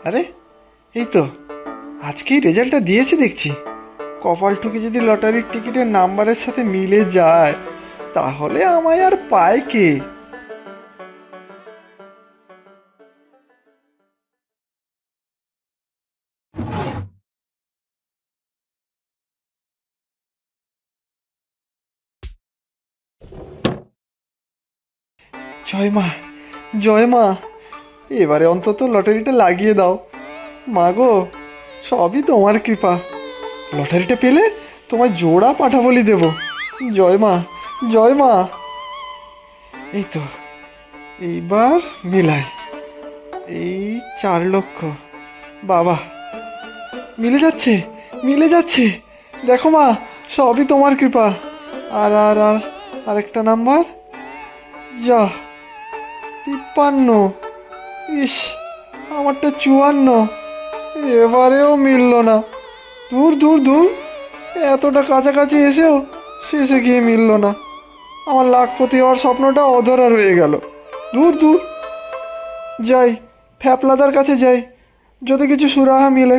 আরে এই তো আজকেই রেজাল্টটা দিয়েছে দেখছি। কপালটুকু যদি লটারির টিকিটের নাম্বারের সাথে মিলে যায় তাহলে আমায় আর পায় কে? জয় মা, জয় মা, এবারে অন্তত লটারিটা লাগিয়ে দাও। মা গো, সবই তোমার কৃপা। লটারিটা পেলে তোমায় জোড়া পাঠা বলি দেব। জয় মা, জয় মা। এই তো, এইবার মিলায়। এই 4 লক্ষ। বাবা, মিলে যাচ্ছে, মিলে যাচ্ছে। দেখো মা, সবই তোমার কৃপা। আর আর আর আরেকটা নাম্বার। যা, 53। ইস, আমারটা 54। এবারেও মিলল না। দূর দূর দূর, এতটা কাছাকাছি এসেও শেষে গিয়ে মিলল না। আমার লাখপতি হওয়ার স্বপ্নটা অধরা রয়ে গেল। দূর দূর, যাই ফ্যাপলাদার কাছে যাই, যদি কিছু সুরাহা মিলে।